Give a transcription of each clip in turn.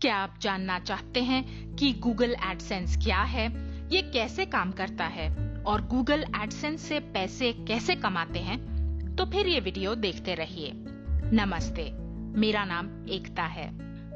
क्या आप जानना चाहते हैं कि गूगल एडसेंस क्या है, ये कैसे काम करता है और गूगल एडसेंस से पैसे कैसे कमाते हैं? तो फिर ये वीडियो देखते रहिए। नमस्ते, मेरा नाम एकता है।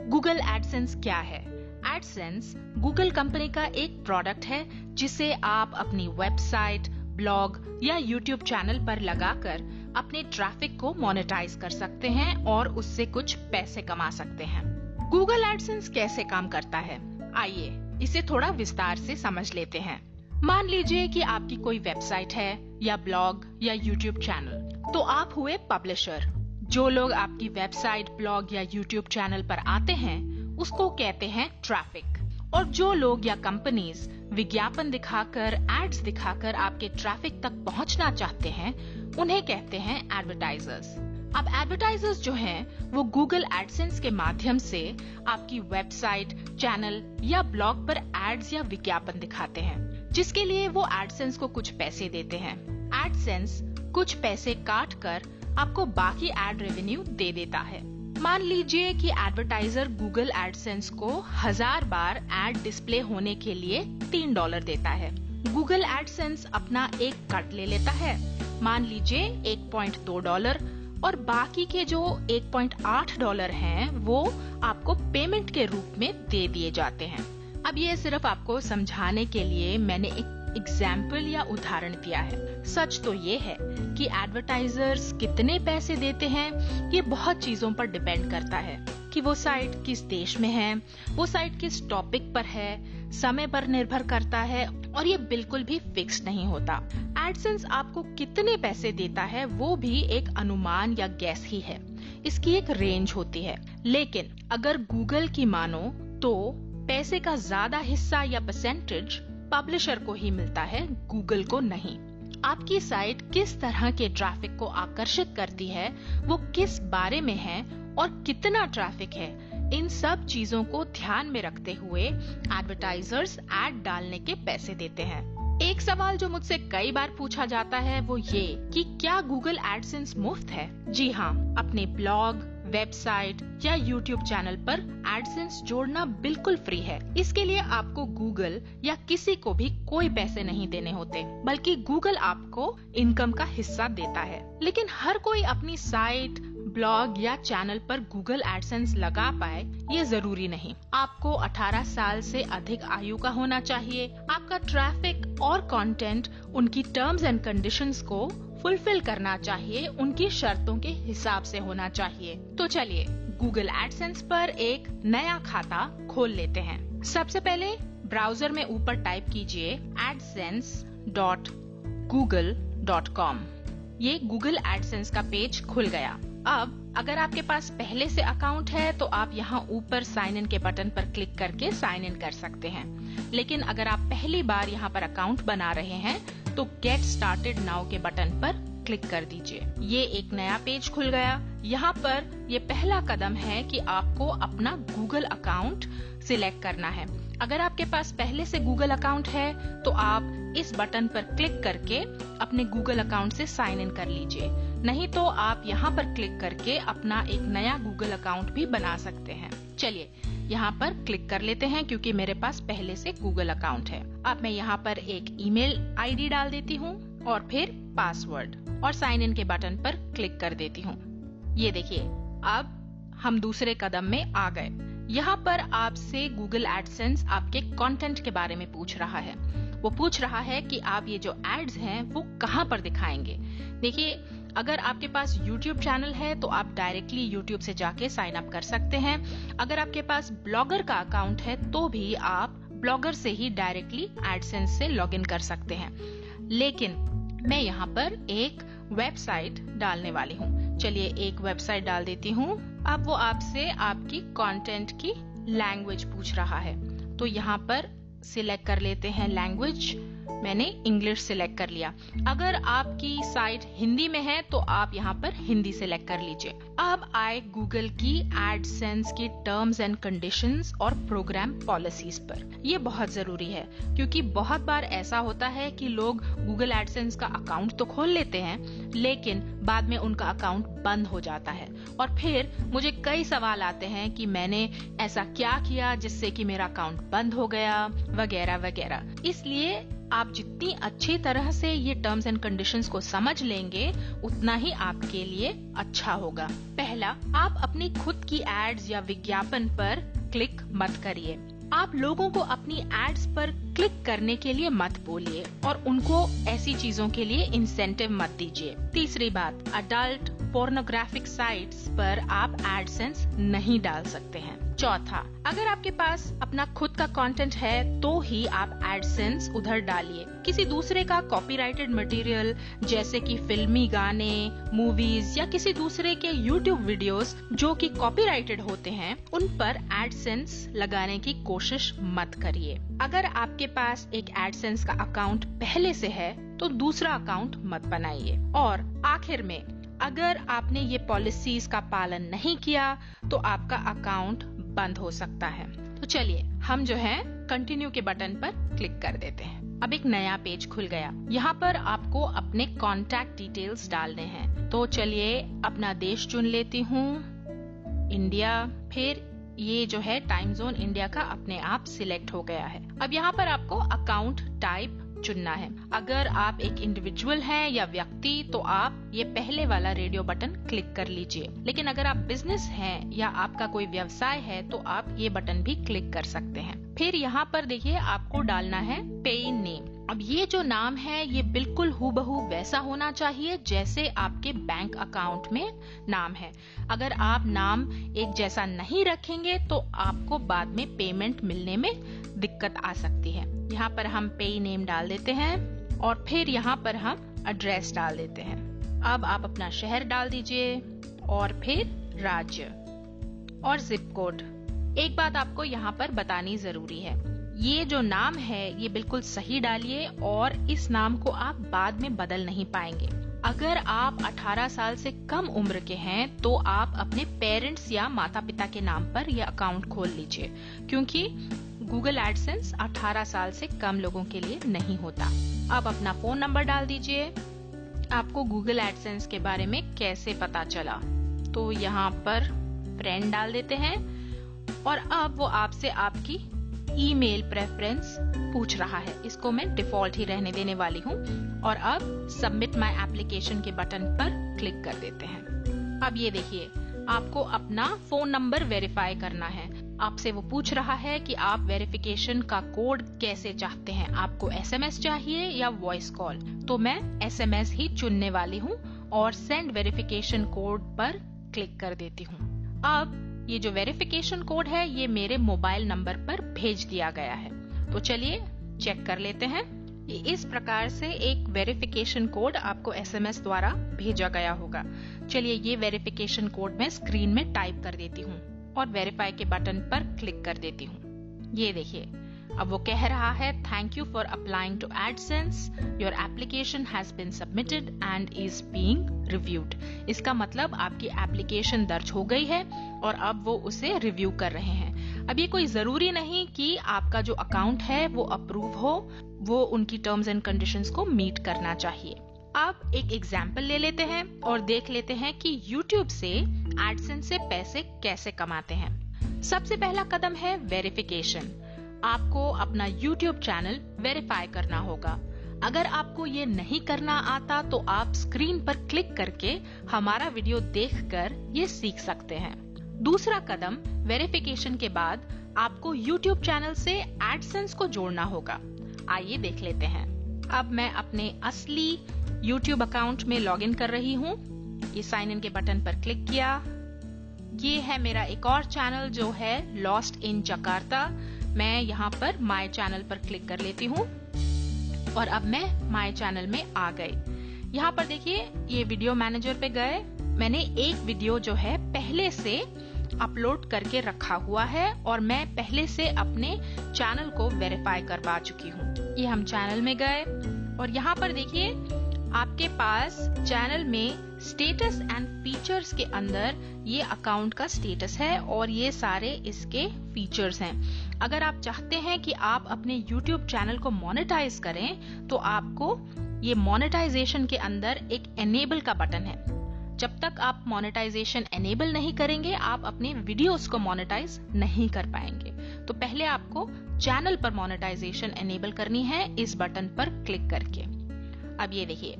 गूगल एडसेंस क्या है? एडसेंस गूगल कंपनी का एक प्रोडक्ट है जिसे आप अपनी वेबसाइट, ब्लॉग या यूट्यूब चैनल पर लगाकर अपने ट्रैफिक को मोनेटाइज कर सकते हैं और उससे कुछ पैसे कमा सकते हैं। गूगल एडसेंस कैसे काम करता है? आइए इसे थोड़ा विस्तार से समझ लेते हैं। मान लीजिए कि आपकी कोई वेबसाइट है या ब्लॉग या यूट्यूब चैनल, तो आप हुए पब्लिशर। जो लोग आपकी वेबसाइट, ब्लॉग या यूट्यूब चैनल पर आते हैं उसको कहते हैं ट्रैफिक, और जो लोग या कंपनीज विज्ञापन दिखाकर, एड्स दिखाकर आपके ट्रैफिक तक पहुंचना चाहते हैं उन्हें कहते हैं एडवर्टाइजर्स। अब एडवर्टाइजर्स जो हैं वो गूगल एडसेंस के माध्यम से आपकी वेबसाइट, चैनल या ब्लॉग पर एड्स या विज्ञापन दिखाते हैं, जिसके लिए वो एडसेंस को कुछ पैसे देते हैं। एडसेंस कुछ पैसे काट कर आपको बाकी एड रेवेन्यू दे देता है। मान लीजिए कि एडवर्टाइजर गूगल एडसेंस को 1000 बार एड डिस्प्ले होने के लिए $3 देता है। गूगल एडसेंस अपना एक कट ले लेता है, मान लीजिए $1.2, और बाकी के जो $1.8 हैं वो आपको पेमेंट के रूप में दे दिए जाते हैं। अब ये सिर्फ आपको समझाने के लिए मैंने एक एग्जाम्पल या उदाहरण दिया है। सच तो ये है कि एडवर्टाइजर्स कितने पैसे देते हैं ये बहुत चीजों पर डिपेंड करता है कि वो साइट किस देश में है, वो साइट किस टॉपिक पर है, समय पर निर्भर करता है, और ये बिल्कुल भी फिक्स नहीं होता। एडसेंस आपको कितने पैसे देता है वो भी एक अनुमान या गैस ही है, इसकी एक रेंज होती है। लेकिन अगर गूगल की मानो तो पैसे का ज्यादा हिस्सा या परसेंटेज पब्लिशर को ही मिलता है, गूगल को नहीं। आपकी साइट किस तरह के ट्रैफिक को आकर्षित करती है, वो किस बारे में है और कितना ट्रैफिक है, इन सब चीजों को ध्यान में रखते हुए एडवर्टाइजर्स एड डालने के पैसे देते हैं। एक सवाल जो मुझसे कई बार पूछा जाता है वो ये कि क्या गूगल एडसेंस मुफ्त है? जी हाँ, अपने ब्लॉग, वेबसाइट या यूट्यूब चैनल पर एडसेंस जोड़ना बिल्कुल फ्री है। इसके लिए आपको गूगल या किसी को भी कोई पैसे नहीं देने होते, बल्कि गूगल आपको इनकम का हिस्सा देता है। लेकिन हर कोई अपनी साइट, ब्लॉग या चैनल पर गूगल एडसेंस लगा पाए ये जरूरी नहीं। आपको 18 साल से अधिक आयु का होना चाहिए, आपका ट्रैफिक और कंटेंट उनकी टर्म्स एंड कंडीशंस को फुलफिल करना चाहिए, उनकी शर्तों के हिसाब से होना चाहिए। तो चलिए गूगल एडसेंस पर एक नया खाता खोल लेते हैं। सबसे पहले ब्राउजर में ऊपर टाइप कीजिए adsense.google.com। ये गूगल एडसेंस का पेज खुल गया। अब अगर आपके पास पहले से अकाउंट है तो आप यहाँ ऊपर साइन इन के बटन पर क्लिक करके साइन इन कर सकते हैं। लेकिन अगर आप पहली बार यहाँ पर अकाउंट बना रहे हैं तो गेट स्टार्टेड नाउ के बटन पर क्लिक कर दीजिए। ये एक नया पेज खुल गया। यहाँ पर ये पहला कदम है कि आपको अपना गूगल अकाउंट सिलेक्ट करना है। अगर आपके पास पहले से गूगल अकाउंट है तो आप इस बटन पर क्लिक करके अपने गूगल अकाउंट से साइन इन कर लीजिए, नहीं तो आप यहाँ पर क्लिक करके अपना एक नया गूगल अकाउंट भी बना सकते हैं। चलिए यहाँ पर क्लिक कर लेते हैं क्योंकि मेरे पास पहले से गूगल अकाउंट है। अब मैं यहाँ पर एक ईमेल आईडी डाल देती हूँ और फिर पासवर्ड, और साइन इन के बटन पर क्लिक कर देती हूँ। ये देखिए अब हम दूसरे कदम में आ गए। यहाँ पर आपसे गूगल एडसेंस आपके कंटेंट के बारे में पूछ रहा है। वो पूछ रहा है कि आप ये जो एड्स हैं वो कहाँ पर दिखाएंगे। देखिए अगर आपके पास YouTube चैनल है तो आप डायरेक्टली YouTube से जाके साइन अप कर सकते हैं। अगर आपके पास ब्लॉगर का अकाउंट है तो भी आप ब्लॉगर से ही डायरेक्टली एडसेंस से लॉगिन कर सकते हैं। लेकिन मैं यहाँ पर एक वेबसाइट डालने वाली हूँ। चलिए एक वेबसाइट डाल देती हूँ। अब वो आपसे आपकी कंटेंट की लैंग्वेज पूछ रहा है, तो यहाँ पर सिलेक्ट कर लेते हैं लैंग्वेज। मैंने इंग्लिश सिलेक्ट कर लिया। अगर आपकी साइट हिंदी में है तो आप यहाँ पर हिंदी सिलेक्ट कर लीजिए। अब आए गूगल की एडसेंस की टर्म्स एंड कंडीशंस और प्रोग्राम पॉलिसीज पर। ये बहुत जरूरी है क्योंकि बहुत बार ऐसा होता है कि लोग गूगल एडसेंस का अकाउंट तो खोल लेते हैं लेकिन बाद में उनका अकाउंट बंद हो जाता है और फिर मुझे कई सवाल आते हैं कि मैंने ऐसा क्या किया जिससे कि मेरा अकाउंट बंद हो गया वगैरह वगैरह। इसलिए आप जितनी अच्छी तरह से ये टर्म्स एंड कंडीशंस को समझ लेंगे उतना ही आपके लिए अच्छा होगा। पहला, आप अपनी खुद की एड्स या विज्ञापन पर क्लिक मत करिए। आप लोगों को अपनी एड्स पर क्लिक करने के लिए मत बोलिए और उनको ऐसी चीजों के लिए इंसेंटिव मत दीजिए। तीसरी बात, अडल्ट पोर्नोग्राफिक साइट्स पर आप एडसेंस नहीं डाल सकते हैं। चौथा, अगर आपके पास अपना खुद का कंटेंट है तो ही आप एडसेंस उधर डालिए। किसी दूसरे का कॉपीराइटेड मटेरियल जैसे कि फिल्मी गाने, मूवीज या किसी दूसरे के यूट्यूब वीडियोस जो कि कॉपीराइटेड होते हैं उन पर एडसेंस लगाने की कोशिश मत करिए। अगर आपके पास एक एडसेंस का अकाउंट पहले से है तो दूसरा अकाउंट मत बनाइए। और आखिर में, अगर आपने ये पॉलिसीज का पालन नहीं किया तो आपका अकाउंट बंद हो सकता है। तो चलिए हम जो है कंटिन्यू के बटन पर क्लिक कर देते हैं। अब एक नया पेज खुल गया। यहाँ पर आपको अपने कॉन्टैक्ट डिटेल्स डालने हैं। तो चलिए अपना देश चुन लेती हूँ, इंडिया। फिर ये जो है टाइम जोन इंडिया का अपने आप सिलेक्ट हो गया है। अब यहाँ पर आपको अकाउंट टाइप चुनना है। अगर आप एक इंडिविजुअल हैं या व्यक्ति तो आप ये पहले वाला रेडियो बटन क्लिक कर लीजिए, लेकिन अगर आप बिजनेस हैं या आपका कोई व्यवसाय है तो आप ये बटन भी क्लिक कर सकते हैं। फिर यहाँ पर देखिए आपको डालना है पे नेम। अब ये जो नाम है ये बिल्कुल हूबहू वैसा होना चाहिए जैसे आपके बैंक अकाउंट में नाम है। अगर आप नाम एक जैसा नहीं रखेंगे तो आपको बाद में पेमेंट मिलने में दिक्कत आ सकती है। यहाँ पर हम पे नेम डाल देते हैं और फिर यहाँ पर हम एड्रेस डाल देते हैं। अब आप अपना शहर डाल दीजिए और फिर राज्य और जिप कोड। एक बात आपको यहाँ पर बतानी जरूरी है, ये जो नाम है ये बिल्कुल सही डालिए और इस नाम को आप बाद में बदल नहीं पाएंगे। अगर आप 18 साल से कम उम्र के हैं तो आप अपने पेरेंट्स या माता पिता के नाम पर यह अकाउंट खोल लीजिए क्योंकि गूगल एडसेंस 18 साल से कम लोगों के लिए नहीं होता। अब अपना फोन नंबर डाल दीजिए। आपको गूगल एडसेंस के बारे में कैसे पता चला, तो यहाँ पर फ्रेंड डाल देते हैं और अब वो आपसे आपकी ईमेल प्रेफरेंस पूछ रहा है। इसको मैं डिफॉल्ट ही रहने देने वाली हूँ और अब सबमिट माय एप्लीकेशन के बटन पर क्लिक कर देते हैं। अब ये देखिए आपको अपना फोन नंबर वेरीफाई करना है। आपसे वो पूछ रहा है कि आप वेरिफिकेशन का कोड कैसे चाहते हैं, आपको एसएमएस चाहिए या वॉइस कॉल। तो मैं एसएमएस ही चुनने वाली हूँ और सेंड वेरिफिकेशन कोड पर क्लिक कर देती हूँ। अब ये जो वेरिफिकेशन कोड है ये मेरे मोबाइल नंबर पर भेज दिया गया है। तो चलिए चेक कर लेते हैं। ये इस प्रकार से एक वेरिफिकेशन कोड आपको एसएमएस द्वारा भेजा गया होगा। चलिए ये वेरिफिकेशन कोड मैं स्क्रीन में टाइप कर देती हूँ और वेरीफाई के बटन पर क्लिक कर देती हूँ। ये देखिए अब वो कह रहा है thank you for applying to AdSense, your application has been submitted and is being reviewed. इसका मतलब आपकी एप्लीकेशन दर्ज हो गई है और अब वो उसे रिव्यू कर रहे हैं। अब ये कोई जरूरी नहीं कि आपका जो अकाउंट है वो अप्रूव हो, वो उनकी टर्म्स एंड कंडीशंस को मीट करना चाहिए। अब एक एग्जाम्पल ले लेते हैं और देख लेते हैं कि YouTube से एडसेंस से पैसे कैसे कमाते हैं। सबसे पहला कदम है वेरिफिकेशन। आपको अपना YouTube चैनल वेरीफाई करना होगा। अगर आपको ये नहीं करना आता तो आप स्क्रीन पर क्लिक करके हमारा वीडियो देखकर ये सीख सकते हैं। दूसरा कदम वेरिफिकेशन के बाद आपको YouTube चैनल से एडसेंस को जोड़ना होगा। आइए देख लेते हैं। अब मैं अपने असली YouTube अकाउंट में लॉगिन कर रही हूँ। ये साइन इन के बटन पर क्लिक किया। ये है मेरा एक और चैनल जो है लॉस्ट इन जकार्ता। मैं यहाँ पर माय चैनल पर क्लिक कर लेती हूँ और अब मैं माय चैनल में आ गई। यहाँ पर देखिए ये वीडियो मैनेजर पे गए। मैंने एक वीडियो जो है पहले से अपलोड करके रखा हुआ है और मैं पहले से अपने चैनल को वेरीफाई करवा चुकी हूँ। ये हम चैनल में गए और यहाँ पर देखिए आपके पास चैनल में स्टेटस एंड फीचर्स के अंदर ये अकाउंट का स्टेटस है और ये सारे इसके फीचर्स हैं। अगर आप चाहते हैं कि आप अपने YouTube चैनल को मोनेटाइज करें तो आपको ये मोनेटाइजेशन के अंदर एक एनेबल का बटन है। जब तक आप मोनेटाइजेशन एनेबल नहीं करेंगे आप अपने वीडियोस को मोनेटाइज नहीं कर पाएंगे। तो पहले आपको चैनल पर मोनेटाइजेशन एनेबल करनी है इस बटन पर क्लिक करके। अब ये देखिए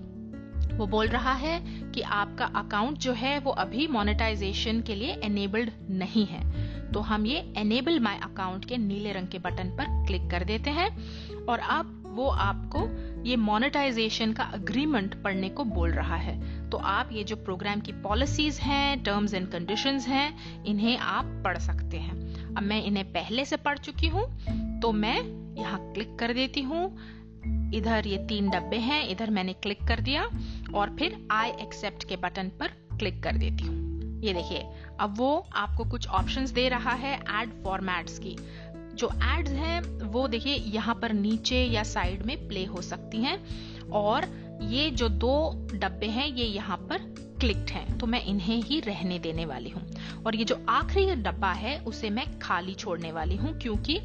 वो बोल रहा है कि आपका अकाउंट जो है वो अभी मोनेटाइजेशन के लिए एनेबल्ड नहीं है। तो हम ये एनेबल माय अकाउंट के नीले रंग के बटन पर क्लिक कर देते हैं और अब वो आपको ये मोनेटाइजेशन का अग्रीमेंट पढ़ने को बोल रहा है। तो आप ये जो प्रोग्राम की पॉलिसीज हैं, टर्म्स एंड कंडीशंस हैं, इन्हें आप पढ़ सकते हैं। अब मैं इन्हें पहले से पढ़ चुकी हूँ तो मैं यहाँ क्लिक कर देती हूँ। इधर ये 3 डब्बे हैं, इधर मैंने क्लिक कर दिया और फिर आई एक्सेप्ट के बटन पर क्लिक कर देती हूँ। ये देखिए अब वो आपको कुछ ऑप्शंस दे रहा है एड फॉर्मेट्स की। जो एड्स हैं वो देखिए यहाँ पर नीचे या साइड में प्ले हो सकती हैं और ये जो 2 डब्बे हैं ये यहाँ पर क्लिक्ड हैं तो मैं इन्हें ही रहने देने वाली हूँ। और ये जो आखिरी डब्बा है उसे मैं खाली छोड़ने वाली हूँ क्योंकि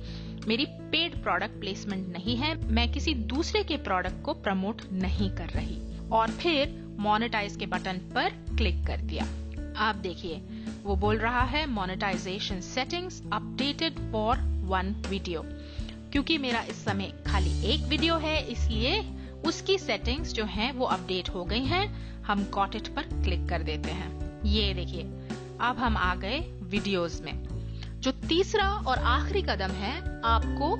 मेरी पेड प्रोडक्ट प्लेसमेंट नहीं है, मैं किसी दूसरे के प्रोडक्ट को प्रमोट नहीं कर रही। और फिर मोनेटाइज के बटन पर क्लिक कर दिया। आप देखिए वो बोल रहा है monetization settings updated for 1 video. क्योंकि मेरा इस समय खाली एक वीडियो है इसलिए उसकी सेटिंग्स जो हैं वो अपडेट हो गई हैं। हम गॉट इट पर क्लिक कर देते हैं। ये देखिए अब हम आ गए वीडियोस में। जो तीसरा और आखिरी कदम है आपको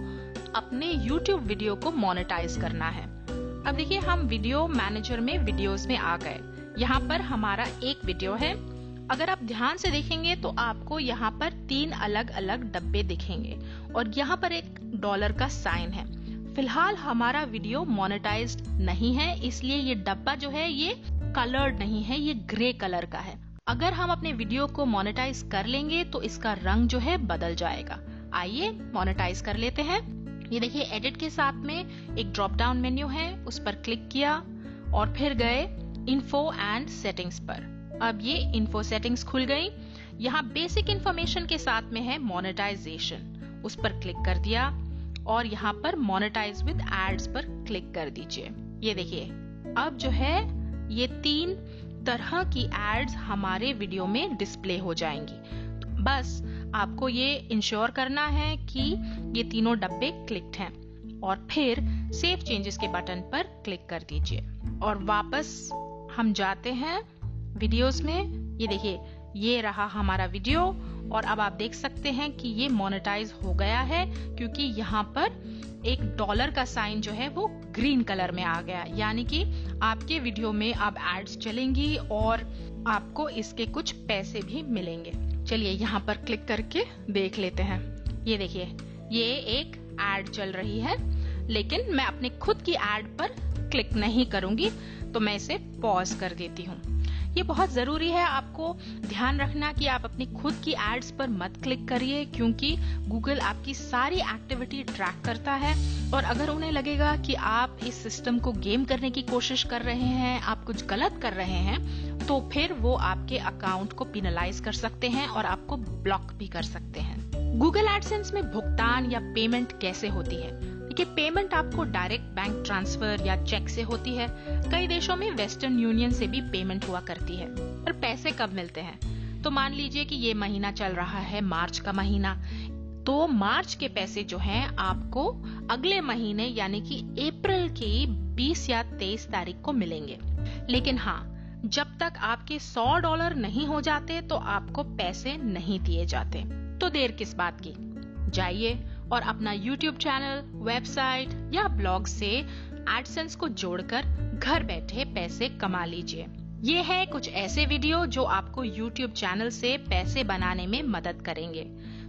अपने YouTube वीडियो को मोनेटाइज करना है। अब देखिए हम वीडियो मैनेजर में वीडियोस में आ गए। यहाँ पर हमारा एक वीडियो है। अगर आप ध्यान से देखेंगे तो आपको यहाँ पर 3 अलग अलग डब्बे दिखेंगे और यहाँ पर एक डॉलर का साइन है। फिलहाल हमारा वीडियो मोनेटाइज्ड नहीं है इसलिए ये डब्बा जो है ये कलर्ड नहीं है, ये ग्रे कलर का है। अगर हम अपने वीडियो को मोनेटाइज कर लेंगे तो इसका रंग जो है बदल जाएगा। आइए मोनेटाइज कर लेते हैं। ये देखिए एडिट के साथ में एक ड्रॉप डाउन मेन्यू है, उस पर क्लिक किया और फिर गए इन्फो एंड सेटिंग्स पर। अब ये इन्फो सेटिंग्स खुल गई। यहाँ बेसिक इंफॉर्मेशन के साथ में है मोनेटाइजेशन, उस पर क्लिक कर दिया और यहाँ पर मोनेटाइज विद एड्स पर क्लिक कर दीजिए। ये देखिए अब जो है ये 3 तरह की एड्स हमारे वीडियो में डिस्प्ले हो जाएंगी। बस आपको ये इंश्योर करना है कि ये तीनों डब्बे क्लिक्ड हैं और फिर सेव चेंजेस के बटन पर क्लिक कर दीजिए और वापस हम जाते हैं वीडियोस में। ये देखिए ये रहा हमारा वीडियो और अब आप देख सकते हैं कि ये मोनेटाइज हो गया है क्योंकि यहाँ पर एक डॉलर का साइन जो है वो ग्रीन कलर में आ गया, यानी कि आपके वीडियो में अब एड्स चलेंगी और आपको इसके कुछ पैसे भी मिलेंगे। चलिए यहाँ पर क्लिक करके देख लेते हैं। ये देखिए ये एक एड चल रही है लेकिन मैं अपने खुद की एड पर क्लिक नहीं करूंगी तो मैं इसे पॉज कर देती हूँ। ये बहुत जरूरी है आपको ध्यान रखना कि आप अपनी खुद की एड्स पर मत क्लिक करिए क्योंकि गूगल आपकी सारी एक्टिविटी ट्रैक करता है और अगर उन्हें लगेगा कि आप इस सिस्टम को गेम करने की कोशिश कर रहे हैं, आप कुछ गलत कर रहे हैं, तो फिर वो आपके अकाउंट को पिनलाइज कर सकते हैं और आपको ब्लॉक भी कर सकते हैं। गूगल एडसेंस में भुगतान या पेमेंट कैसे होती है? देखिए पेमेंट आपको डायरेक्ट बैंक ट्रांसफर या चेक से होती है। कई देशों में वेस्टर्न यूनियन से भी पेमेंट हुआ करती है। पर पैसे कब मिलते हैं? तो मान लीजिए कि ये महीना चल रहा है मार्च का महीना, तो मार्च के पैसे जो हैं आपको अगले महीने यानी कि अप्रैल की 20 या 23 तारीख को मिलेंगे। लेकिन हाँ, जब तक आपके $100 नहीं हो जाते तो आपको पैसे नहीं दिए जाते। तो देर किस बात की, जाइए और अपना YouTube चैनल, वेबसाइट या ब्लॉग से एडसेंस को जोड़कर घर बैठे पैसे कमा लीजिए। ये है कुछ ऐसे वीडियो जो आपको YouTube चैनल से पैसे बनाने में मदद करेंगे।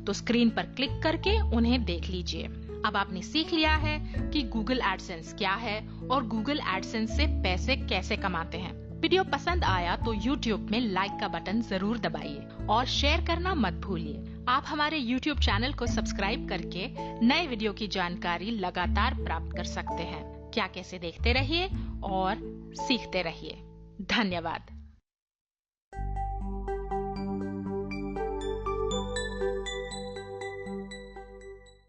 तो स्क्रीन पर क्लिक करके उन्हें देख लीजिए। अब आपने सीख लिया है कि गूगल एडसेंस क्या है और गूगल एडसेंस से पैसे कैसे कमाते हैं। वीडियो पसंद आया तो YouTube में लाइक का बटन जरूर दबाइए और शेयर करना मत भूलिए। आप हमारे YouTube चैनल को सब्सक्राइब करके नए वीडियो की जानकारी लगातार प्राप्त कर सकते हैं। क्या कैसे देखते रहिए और सीखते रहिए। धन्यवाद।